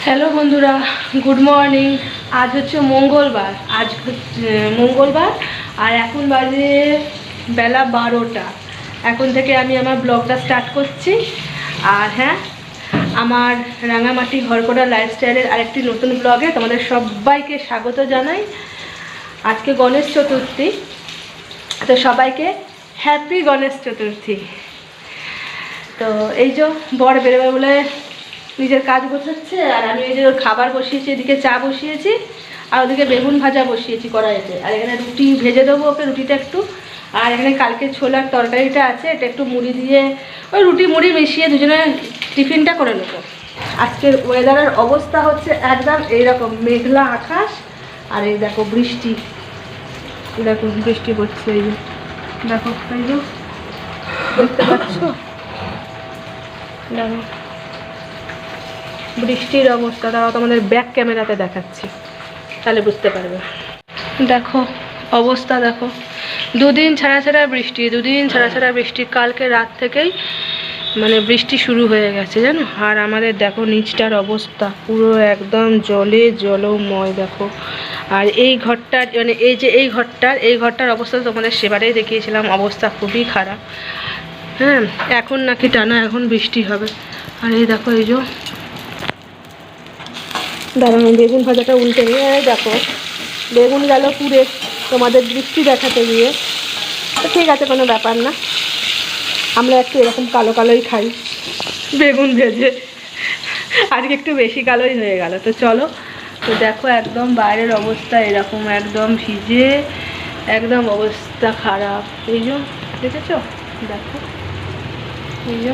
Hello বন্ধুরা, good morning. আজ হচ্ছে মঙ্গলবার। মঙ্গলবার আর এখন বাজে বেলা 12টা। এখন থেকে আমি আমার ব্লগটা স্টার্ট করছি। আর হ্যাঁ, আমার রাঙামাটি ঘরকরা লাইফস্টাইলের আরেকটি নতুন ব্লগে তোমাদের সবাইকে স্বাগত জানাই। আজকে গণেশ চতুর্থী, তো সবাইকে হ্যাপি গণেশ চতুর্থী। তো এই যে বর বেরোবে বলে নিজের কাজ গোছাচ্ছে, আর আমি এই যে খাবার বসিয়েছি, এদিকে চা বসিয়েছি আর ওদিকে বেগুন ভাজা বসিয়েছি কড়াইতে। আর এখানে রুটি ভেজে দেবো ওকে, রুটিটা একটু। আর এখানে কালকে ছোলার তরকারিটা আছে, এটা একটু মুড়ি দিয়ে ওই রুটি মুড়ি মিশিয়ে দুজনে টিফিনটা করে নেবো। আজকের ওয়েদারের অবস্থা হচ্ছে একদম এইরকম মেঘলা আকাশ, আর এই দেখো বৃষ্টি, দেখো বৃষ্টি পড়ছে। এই যে দেখো, এই যে দেখতে পাচ্ছ, দেখো বৃষ্টির অবস্থা। তাও তোমাদের ব্যাক ক্যামেরাতে দেখাচ্ছি, তাহলে বুঝতে পারবে। দেখো অবস্থা, দেখো দুদিন ছাড়া ছাড়া বৃষ্টি, কালকে রাত থেকেই মানে বৃষ্টি শুরু হয়ে গেছে জানো। আর আমাদের দেখো নিচটার অবস্থা পুরো একদম জলে জলময় দেখো। আর এই ঘরটার মানে এই ঘরটার অবস্থা তোমাদের সেবারেই দেখিয়েছিলাম, অবস্থা খুবই খারাপ। হ্যাঁ, এখন নাকি টানা এখন বৃষ্টি হবে। আর এই দেখো, এই যে দাঁড়ানো বেগুন ভাজাটা উল্টে নিয়ে দেখো বেগুন গেল পুড়ে তোমাদের বৃষ্টি দেখাতে গিয়ে। তো ঠিক আছে, কোনো ব্যাপার না, আমরা একটু এরকম কালো কালোই খাই বেগুন ভেজে, আজকে একটু বেশি কালোই হয়ে গেল। তো চলো, তো দেখো একদম বাইরের অবস্থা এরকম, একদম ভিজে একদম অবস্থা খারাপ। এই যে দেখেছ, দেখো এই যে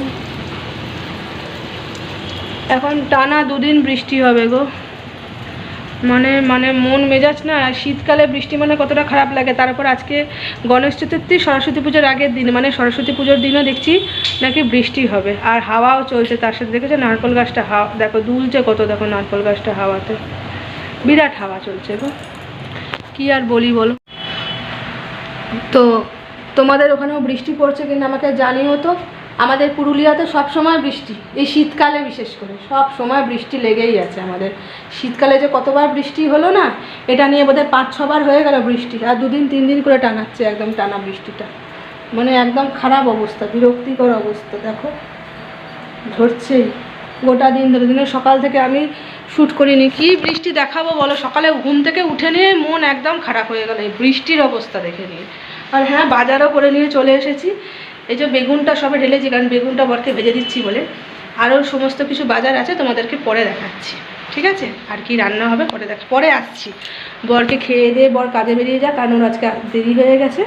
এখন টানা দুদিন বৃষ্টি হবে গো। মানে মন মেজাজ না, শীতকালে বৃষ্টি মানে কতটা খারাপ লাগে। তারপর আজকে গণেশ চতুর্থী, সরস্বতী পুজোর আগের দিন, মানে সরস্বতী পুজোর দিনও দেখছি নাকি বৃষ্টি হবে। আর হাওয়াও চলছে তার সাথে, দেখেছো নারকেল গাছটা হাওয়া দেখো দুলছে কত, দেখো নারকেল গাছটা হাওয়াতে বিরাট হাওয়া চলছে গো। কি আর বলি বলো। তো তোমাদের ওখানেও বৃষ্টি পড়ছে কিনা আমাকে জানিও তো। আমাদের পুরুলিয়াতে সব সময় বৃষ্টি, এই শীতকালে বিশেষ করে সব সময় বৃষ্টি লেগেই আছে আমাদের। শীতকালে যে কতবার বৃষ্টি হলো না, এটা নিয়ে বোধহয় 5-6 বার হয়ে গেল বৃষ্টি। আর 2-3 দিন করে টানাচ্ছে একদম টানা বৃষ্টিটা, মানে একদম খারাপ অবস্থা, বিরক্তিকর অবস্থা। দেখো ঝরছেই গোটা দিন ধরে, দিনের সকাল থেকে আমি শ্যুট করিনি। কি বৃষ্টি দেখাবো বলো, সকালে ঘুম থেকে উঠে নিয়ে মন একদম খারাপ হয়ে গেল এই বৃষ্টির অবস্থা দেখে নিয়ে। আর হ্যাঁ, বাজারও করে নিয়ে চলে এসেছি। এই যে বেগুনটা সবে ঢেলেছি, কারণ বেগুনটা বরকে ভেজে দিচ্ছি বলে। আরও সমস্ত কিছু বাজার আছে, তোমাদেরকে পরে দেখাচ্ছি, ঠিক আছে? আর কি রান্না হবে পরে আসছি। বরকে খেয়ে দিয়ে বর কাজে বেরিয়ে যাক, কারণ ওর আজকে দেরি হয়ে গেছে।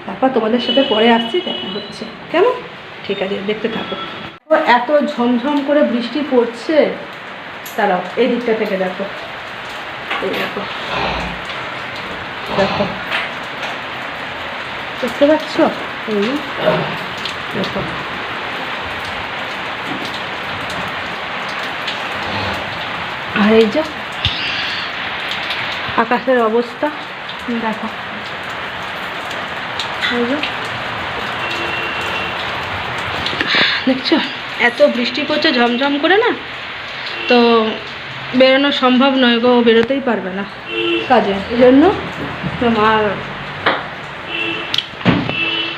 তারপর তোমাদের সাথে পরে আসছি, দেখা হচ্ছে কেমন? ঠিক আছে, দেখতে থাকো। এত ঝমঝম করে বৃষ্টি পড়ছে, দাঁড়াও এই দিকটা থেকে দেখো, এই দেখো দেখো, বুঝতে পারছো? এই দেখো, আর এই যে আকাশের অবস্থা দেখো, এই যে দেখছো এত বৃষ্টি পড়ছে ঝমঝম করে না, তো বেরোনো সম্ভব নয় গো, বেরোতেই পারবে না কাজে। এই জন্য তোমার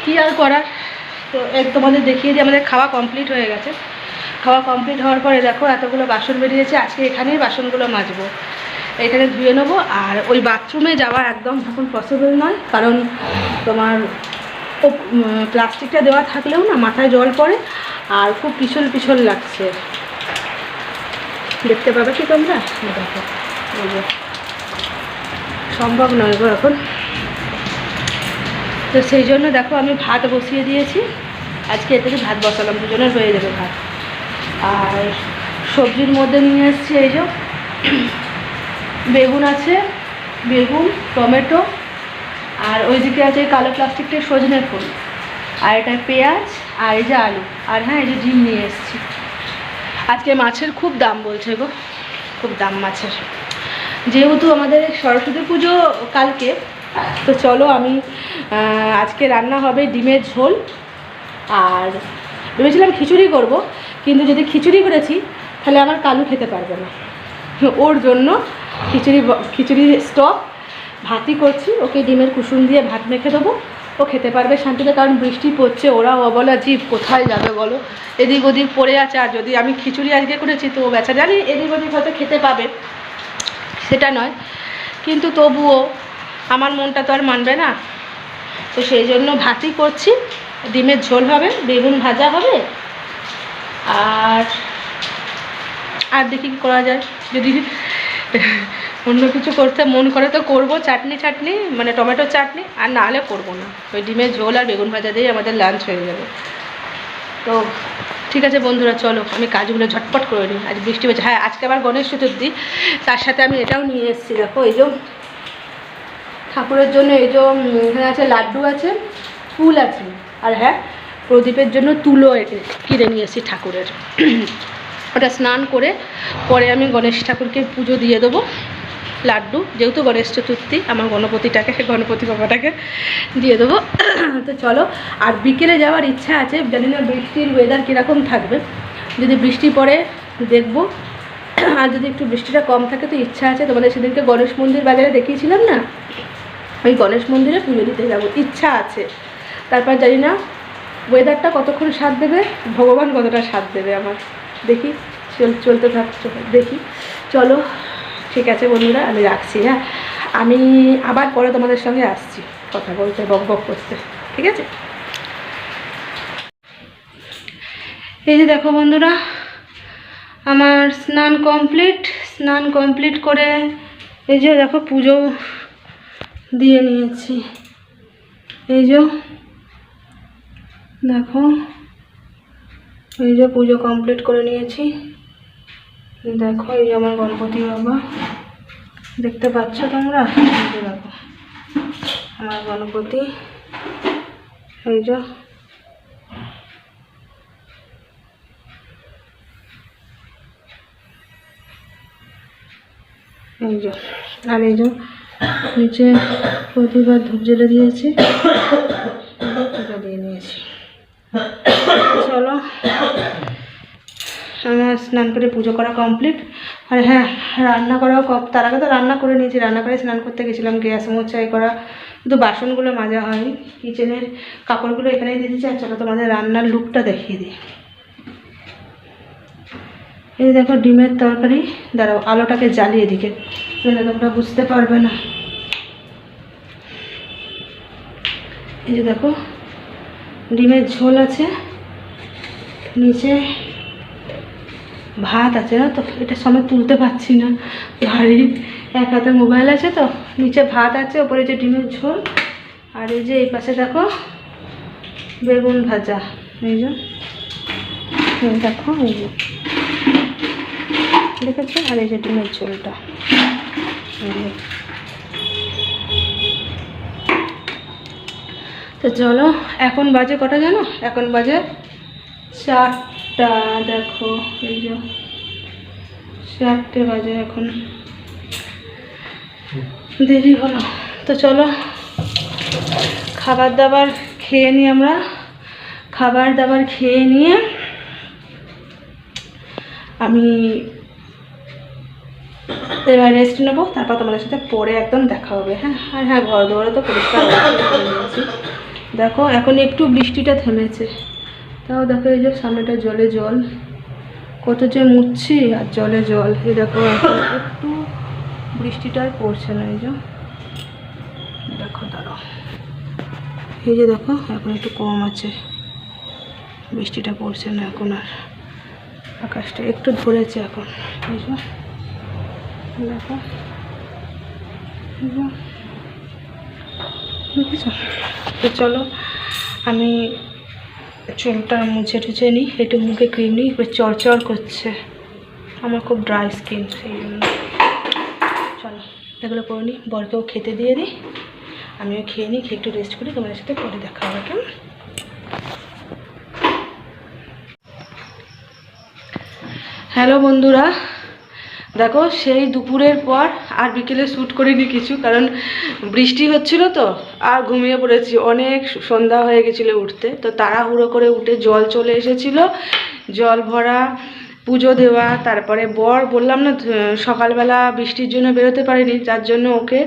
কী আর করার। তো তোমাদের দেখিয়ে দিয়ে আমাদের খাওয়া কমপ্লিট হয়ে গেছে। খাওয়া কমপ্লিট হওয়ার পরে দেখো এতগুলো বাসন বেরিয়েছে, আজকে এখানেই বাসনগুলো মাজবো, এখানে ধুয়ে নেবো। আর ওই বাথরুমে যাওয়া একদম এখন পসিবল নয়, কারণ তোমার ও প্লাস্টিকটা দেওয়া থাকলেও না মাথায় জল পড়ে আর খুব পিছল পিছল লাগছে, দেখতে পাবে কি তোমরা? দেখো সম্ভব নয় গো এখন। তো সেই জন্য দেখো আমি ভাত বসিয়ে দিয়েছি, আজকে এতে ভাত বসালাম, দুজনের হয়ে যাবে ভাত। আর সবজির মধ্যে নিয়ে এসেছি এই যে বেগুন আছে, বেগুন টমেটো, আর ওইদিকে আছে কালো প্লাস্টিকটায় সজনে ফুল, আর এটা পেঁয়াজ, আর এই যে আলু, আর হ্যাঁ এই যে ডিম নিয়ে এসেছি। আজকে মাছের খুব দাম বলছে গো, খুব দাম মাছের। যেহেতু আমাদের সরস্বতী পুজো কালকে, তো চলো আমি আজকে রান্না হবে ডিমের ঝোল। আর ভেবেছিলাম খিচুড়ি করব, কিন্তু যদি খিচুড়ি করেছি তাহলে আমার কালু খেতে পারবে না। ওর জন্য খিচুড়ি স্টক ভাতই করছি, ওকে ডিমের কুসুম দিয়ে ভাত মেখে দেবো, ও খেতে পারবে শান্তিতে। কারণ বৃষ্টি পড়ছে, ওরা অবলা জীব কোথায় যাবে বলো, এদিক ওদিক পড়ে আছে। আর যদি আমি খিচুড়ি আজকে করেছি তো ও বেচা জানি এদিক ওদিক হয়তো খেতে পাবে, সেটা নয়, কিন্তু তবুও আমার মনটা তো আর মানবে না। তো সেই জন্য ভাতই করছি, ডিমের ঝোল হবে, বেগুন ভাজা হবে, আর দেখি কী করা যায়। যদি অন্য কিছু করতে মন করে তো করব, চাটনি মানে টমেটো চাটনি, আর না হলে করবো না। ওই ডিমের ঝোল আর বেগুন ভাজা দিয়ে আমাদের লাঞ্চ হয়ে যাবে। তো ঠিক আছে বন্ধুরা, চলো আমি কাজগুলো ঝটপট করে নিই। আজ বৃষ্টি হচ্ছে, হ্যাঁ আজকে আবার গণেশ চতুর্থী, তার সাথে আমি এটাও নিয়ে এসেছি। দেখো এই যে ঠাকুরের জন্য এই যে এখানে আছে লাড্ডু আছে, ফুল আছে, আর হ্যাঁ প্রদীপের জন্য তুলো কিনে নিয়ে এসেছি ঠাকুরের। ওটা স্নান করে পরে আমি গণেশ ঠাকুরকে পুজো দিয়ে দেবো। লাড্ডু, যেহেতু গণেশ চতুর্থী, আমার গণপতি বাবাটাকে দিয়ে দেবো। তো চলো, আর বিকেলে যাওয়ার ইচ্ছা আছে, জানি না বৃষ্টির ওয়েদার কীরকম থাকবে। যদি বৃষ্টি পড়ে দেখবো, আর যদি একটু বৃষ্টিটা কম থাকে তো ইচ্ছা আছে তোমাদের সেদিনকে গণেশ মন্দির বাজারে দেখিয়েছিলাম না, ওই গণেশ মন্দিরে পুজো দিতে যাবো, ইচ্ছা আছে। তারপর জানি না ওয়েদারটা কতক্ষণ সাথ দেবে, ভগবান কতটা সাথ দেবে আমার, দেখি চলতে থাকছে, দেখি। চলো ঠিক আছে বন্ধুরা, আমি রাখছি। হ্যাঁ, আমি আবার পরে তোমাদের সঙ্গে আসছি কথা বলতে, বক করতে, ঠিক আছে? এই যে দেখো বন্ধুরা, আমার স্নান কমপ্লিট করে এই যে দেখো পুজো দিয়ে নিয়েছি। এই যে দেখো, এই যে পুজো কমপ্লিট করে নিয়েছি। দেখো এই যে আমার গণপতি বাবা, দেখতে পাচ্ছ তোমরা? দেখো আমার গণপতি, এই যে আর এই যে নিচে প্রতিবার ধূপ জ্বেলে দিয়েছি, পুজো দিয়ে নিয়েছি। চলো আমার স্নান করে পুজো করা কমপ্লিট। আর হ্যাঁ, রান্না করাও তার আগে তো রান্না করে নিয়েছি, রান্না করে স্নান করতে গেছিলাম, গ্যাস মোছাই করা, কিন্তু বাসনগুলো মাজা হয়নি, কিচেনের কাপড়গুলো এখানেই দিয়ে দিচ্ছি। আর চলো তোমাদের রান্নার লুকটা দেখিয়ে দিই। এই দেখো ডিমের তরকারি, দাঁড়াও আলোটাকে জ্বালিয়ে দিকে, তাহলে তোমরা বুঝতে পারবে না। এই যে দেখো ডিমের ঝোল আছে, নিচে ভাত আছে না, তো এটা সময় তুলতে পারছি না, ভারী, এক হাতে মোবাইল আছে তো। নিচে ভাত আছে, ওপরে যে ডিমের ঝোল, আর এই যে এই পাশে দেখো বেগুন ভাজা, এই যে দেখো, এই যে দেখেছো, আর এই যে ডিমের ঝোলটা। তো চলো, এখন বাজে কটা জানো? এখন বাজে 4টা। দেখো এই যে 4টে বাজে, এখন দেরি হলো। তো চলো খাবার দাবার খেয়ে নিই আমরা, খাবার দাবার খেয়ে নিয়ে আমি এবার রেস্ট নেবো, তারপর তোমাদের সাথে পরে একদম দেখা হবে। হ্যাঁ, আর হ্যাঁ ঘর দৌড়ে তো পরিষ্কার করে নিয়েছি। দেখো এখন একটু বৃষ্টিটা থেমেছে, তাও দেখো এই যে সামনেটা জলে জল, কত যে মুছছি আর জলে জল। এই দেখো এখন একটু বৃষ্টিটা আর পড়ছে না, এই যে দেখো, দাঁড়াও, এই যে দেখো এখন একটু কম আছে, বৃষ্টিটা পড়ছে না এখন, আর আকাশটা একটু ধরেছে এখন, এই যে দেখো, দেখেছো? তো চলো আমি চুলটা মুছে টুছে নিই, একটু মুখে ক্রিম নিই, চড়চড় করছে, আমার খুব ড্রাই স্কিন, সেই জন্য। চলো এগুলো করে নিই, বরকেও খেতে দিয়ে দিই, আমিও খেয়ে নিই, খেয়ে একটু রেস্ট করি, তোমাদের সাথে পরে দেখা হবে। কেমন? হ্যালো বন্ধুরা, দেখো সেই দুপুরের পর আর বিকেলে শ্যুট করিনি কিছু, কারণ বৃষ্টি হচ্ছিল তো, আর ঘুমিয়ে পড়েছি, অনেক সন্ধ্যা হয়ে গেছিলো উঠতে। তো তাড়াহুড়ো করে উঠে জল চলে এসেছিলো, জল ভরা পুজো দেওয়া, তারপরে বর বললাম না সকালবেলা বৃষ্টির জন্য বেরোতে পারিনি, যার জন্য ওকে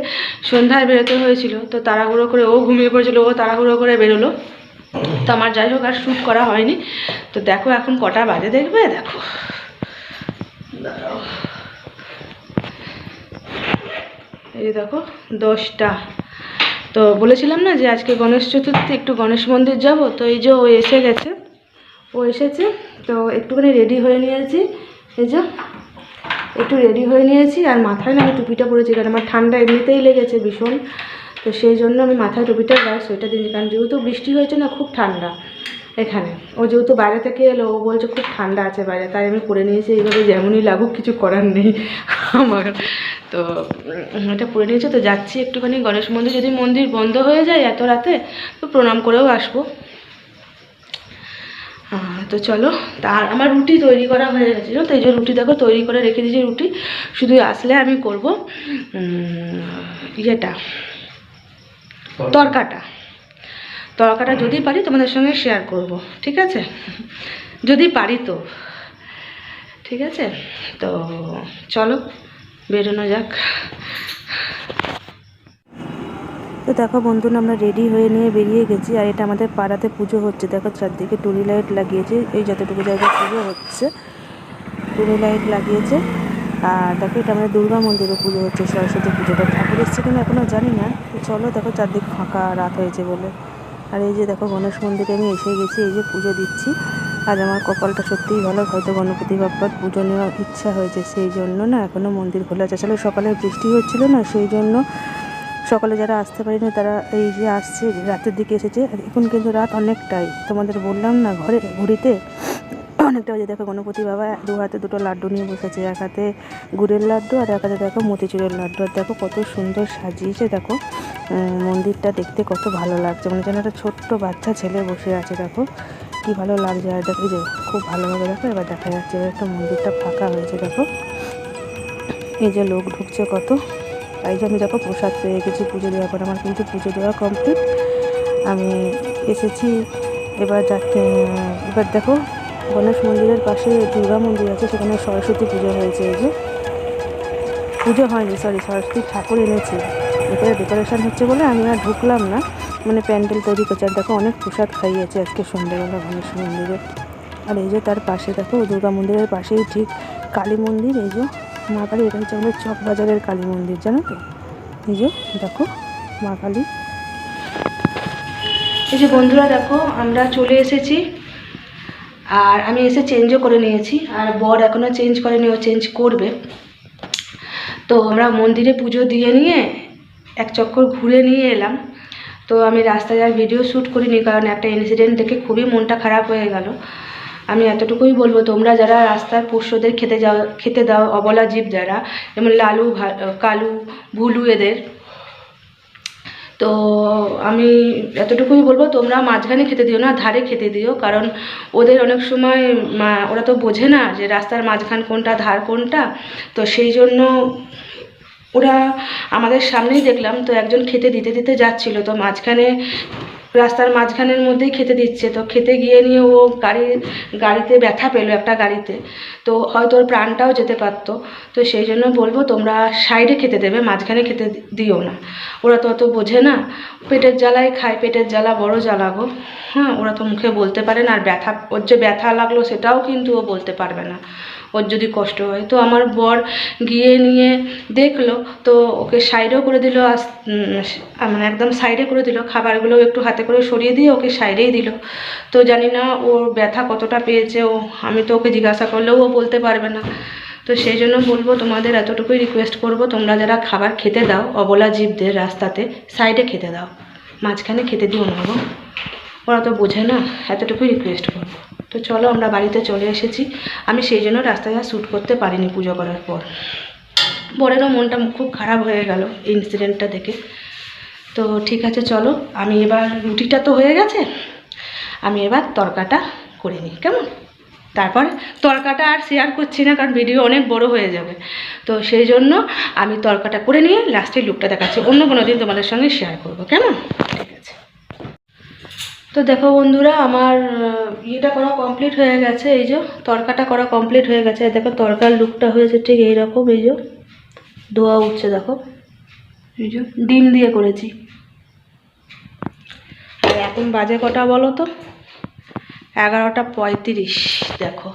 সন্ধ্যায় বেরোতে হয়েছিল। তো তাড়াহুড়ো করে ও ঘুমিয়ে পড়েছিল, ও তাড়াহুড়ো করে বেরোলো। তো আমার যাই হোক আর শ্যুট করা হয়নি। তো দেখো এখন কটা বাজে দেখবে, দেখো এই দেখো 10টা। তো বলেছিলাম না যে আজকে গণেশ চতুর্থী, একটু গণেশ মন্দির যাব। তো এই যে ও এসে গেছে, ও এসেছে। তো একটুখানি রেডি হয়ে নিয়েছি, এই যে একটু রেডি হয়ে নিয়েছি। আর মাথায় না আমি টুপিটা পরেছি, কারণ আমার ঠান্ডা এমনিতেই লেগেছে ভীষণ। তো সেই জন্য আমি মাথায় টুপিটা গায়ে সোয়েটার দিয়েছি, কারণ যেহেতু বৃষ্টি হয়েছে না, খুব ঠান্ডা এখানে। ও যেহেতু বাইরে থেকে এলো, ও বলছে খুব ঠান্ডা আছে বাইরে, তাই আমি পরে নিয়েছি। এইভাবে যেমনই লাগুক, কিছু করার নেই আমার। তো এটা পরে নিয়েছে। তো যাচ্ছি একটুখানি গণেশ মন্দির, যদি মন্দির বন্ধ হয়ে যায় এত রাতে তো প্রণাম করেও আসবো। তো চলো। তার আমার রুটি তৈরি করা হয়ে গেছিলো, তো এই যে রুটি দেখো তৈরি করে রেখে দিয়েছি। রুটি শুধু আসলে আমি করব ইয়েটা, তরকাটা যদি পারি তোমাদের সঙ্গে শেয়ার করব, ঠিক আছে? যদি পারি তো, ঠিক আছে? তো চলো বেরোনো যাক। তো দেখো বন্ধুরা, আমরা রেডি হয়ে নিয়ে বেরিয়ে গেছি। আর এটা আমাদের পাড়াতে পুজো হচ্ছে। দেখো চারদিকে টুনি লাইট লাগিয়েছে, এই যতটুকু জায়গায় পুজো হচ্ছে টুনি লাইট লাগিয়েছে। আর দেখো এটা আমাদের দুর্গা মন্দিরে পুজো হচ্ছে, সরস্বতী পুজোটা। ঠাকুর এসছে কিনা এখনও জানি না। তো চলো, দেখো চারদিক ফাঁকা, রাত হয়েছে বলে। আর এই যে দেখো গণেশ মন্দিরে আমি এসে গেছি, এই যে পুজো দিচ্ছি। আজ আমার কপালটা সত্যিই ভালো, হয়তো গণপতি বাপ্পার পুজো নেওয়ার ইচ্ছা হয়েছে, সেই জন্য না এখনও মন্দির খোলা আছে। আসলে সকালে বৃষ্টি হচ্ছিল না, সেই জন্য সকালে যারা আসতে পারেনি তারা এই যে আসছে, রাতের দিকে এসেছে। এখন কিন্তু রাত অনেকটাই, তোমাদের বললাম না ঘুরিতে অনেকটা বাজে। দেখো গণপতি বাবা দু হাতে দুটো লাড্ডু নিয়ে বসেছে, এক হাতে গুড়ের লাড্ডু আর এক হাতে দেখো মতিচুরের লাড্ডু। আর দেখো কত সুন্দর সাজিয়েছে, দেখো মন্দিরটা দেখতে কত ভালো লাগছে, মানে যেন একটা ছোট্ট বাচ্চা ছেলে বসে আছে। দেখো কি ভালো লাগছে। আর দেখো যে খুব ভালোভাবে দেখো এবার দেখা যাচ্ছে, এবার একটা মন্দিরটা ফাঁকা হয়েছে। দেখো এই যে লোক ঢুকছে কত। তাই যে আমি দেখো প্রসাদ পেয়ে গেছি পুজো দেওয়ার পর। আমার কিন্তু পুজো দেওয়া কমপ্লিট, আমি এসেছি। এবার দেখো গণেশ মন্দিরের পাশে দুর্গা মন্দির আছে, সেখানে সরস্বতী পুজো হয়েছে। এই যে পুজো হয়নি, সরস্বতী ঠাকুর এনেছি। ভেতরে ডেকোরেশন হচ্ছে বলে আমি আর ঢুকলাম না, মানে প্যান্ডেল তৈরি করছে। আর দেখো অনেক প্রসাদ খাইয়েছে আজকে সন্ধ্যেবেলা গণেশ মন্দিরে। আর এই যে তার পাশে দেখো দুর্গা মন্দিরের পাশেই ঠিক কালী মন্দির। এই যে মা কালী, এটা হচ্ছে আমাদের চক বাজারের কালী মন্দির, জানো তো? এই যে দেখো মা কালী। এই যে বন্ধুরা দেখো আমরা চলে এসেছি, আর আমি এসে চেঞ্জও করে নিয়েছি। আর বর এখনও চেঞ্জ করেনি, ও চেঞ্জ করবে। তো আমরা মন্দিরে পুজো দিয়ে নিয়ে এক চক্কর ঘুরে নিয়ে এলাম। তো আমি রাস্তায় আর ভিডিও শ্যুট করিনি, কারণ একটা ইনসিডেন্ট দেখে খুবই মনটা খারাপ হয়ে গেল। আমি এতটুকুই বলবো, তোমরা যারা রাস্তার পোষ্যদের খেতে দাও, অবলা জীব যারা, যেমন লালু, কালু, ভুলু, এদের, তো আমি এতটুকুই বলবো, তোমরা মাঝখানে খেতে দিও না, ধারে খেতে দিও। কারণ ওদের অনেক সময় ওরা তো বোঝে না যে রাস্তার মাঝখান কোনটা, ধার কোনটা। তো সেই জন্য ওরা আমাদের সামনেই দেখলাম, তো একজন খেতে দিতে দিতে যাচ্ছিল, তো রাস্তার মাঝখানের মধ্যেই খেতে দিচ্ছে। তো খেতে গিয়ে নিয়ে ও গাড়িতে ব্যথা পেলো, একটা গাড়িতে। তো হয়তো ওর প্রাণটাও যেতে পারতো। তো সেই জন্য বলবো, তোমরা সাইডে খেতে দেবে, মাঝখানে খেতে দিও না। ওরা তো অত বোঝে না, পেটের জ্বালায় খায়, পেটের জ্বালা বড় জ্বালা গো। হ্যাঁ, ওরা তো মুখে বলতে পারে না। আর ওর যে ব্যথা লাগলো সেটাও কিন্তু ও বলতে পারবে না, ওর যদি কষ্ট হয়। তো আমার বর গিয়ে নিয়ে দেখলো, তো ওকে সাইডেও করে দিল, মানে একদম সাইডে করে দিল। খাবারগুলো একটু হাতে করে সরিয়ে দিয়ে ওকে সাইডেই দিল। তো জানি না ওর ব্যথা কতটা পেয়েছে, আমি তো ওকে জিজ্ঞাসা করলেও ও বলতে পারবে না। তো সেই জন্য বলবো, তোমাদের এতটুকুই রিকোয়েস্ট করব, তোমরা যারা খাবার খেতে দাও অবলা জীবদের রাস্তাতে, সাইডে খেতে দাও, মাঝখানে খেতে দিও না গো, ওরা তো বোঝে না। এতটুকুই রিকোয়েস্ট করবো। তো চলো আমরা বাড়িতে চলে এসেছি। আমি সেই জন্য রাস্তায় আর শ্যুট করতে পারিনি পুজো করার পর। বরেরও মনটা খুব খারাপ হয়ে গেল ইনসিডেন্টটা দেখে। তো ঠিক আছে চলো, আমি এবার রুটিটা তো হয়ে গেছে, আমি এবার তরকাটা করে নিই, কেমন? তারপরে তরকাটা আর শেয়ার করছি না, কারণ ভিডিও অনেক বড় হয়ে যাবে। তো সেই জন্য আমি তরকাটা করে নিয়ে লাস্টের লুকটা দেখাচ্ছি, অন্য কোনো দিন তোমাদের সঙ্গে শেয়ার করবো, কেমন? ঠিক আছে। তো তো দেখো বন্ধুরা, আমার ইয়েটা করা কমপ্লিট হয়ে গেছে। এই যে তরকাটা করা কমপ্লিট হয়ে গেছে। দেখো তরকার লুকটা হয়েছে ঠিক এইরকম। এই যে ধোয়া উঠছে, দেখো এই যে ডিম দিয়ে করেছি। আর এখন বাজে কটা বলো তো? 11:35। দেখো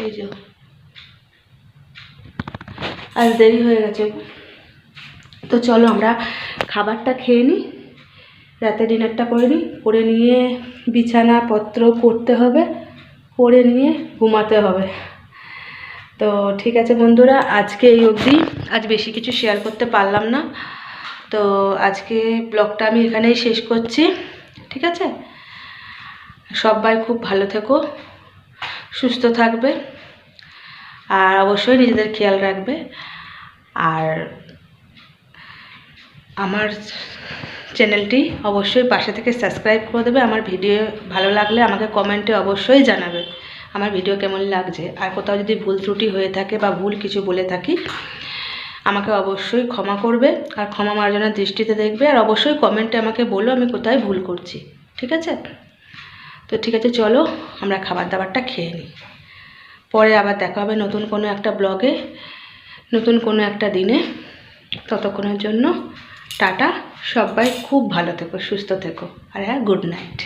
এই যে আজ দেরি হয়ে গেছে। তো চলো আমরা খাবারটা খেয়ে নিই, রাতে ডিনারটা করে নিই, করে নিয়ে বিছানাপত্র করতে হবে, করে নিয়ে ঘুমাতে হবে। তো ঠিক আছে বন্ধুরা, আজকে এই অবধি। আজ বেশি কিছু শেয়ার করতে পারলাম না। তো আজকে ব্লগটা আমি এখানেই শেষ করছি। ঠিক আছে, সবাই খুব ভালো থেকো, সুস্থ থাকবে, আর অবশ্যই নিজেদের খেয়াল রাখবে। আর আমার চ্যানেলটি অবশ্যই পাশে থেকে সাবস্ক্রাইব করে দেবে। আমার ভিডিও ভালো লাগলে আমাকে কমেন্টে অবশ্যই জানাবে আমার ভিডিও কেমন লাগছে। আর কোথাও যদি ভুল ত্রুটি হয়ে থাকে বা ভুল কিছু বলে থাকি, আমাকে অবশ্যই ক্ষমা করবে আর ক্ষমা মার্জনার দৃষ্টিতে দেখবে। আর অবশ্যই কমেন্টে আমাকে বলো আমি কোথায় ভুল করছি। ঠিক আছে? তো ঠিক আছে, চলো আমরা খাবার দাবারটা খেয়ে নিই। পরে আবার দেখা হবে নতুন কোনো একটা ব্লগে, নতুন কোনো একটা দিনে। ততক্ষণের জন্য টাটা। সবাই খুব ভালো থেকো, সুস্থ থেকো, আর হ্যাঁ, গুড নাইট।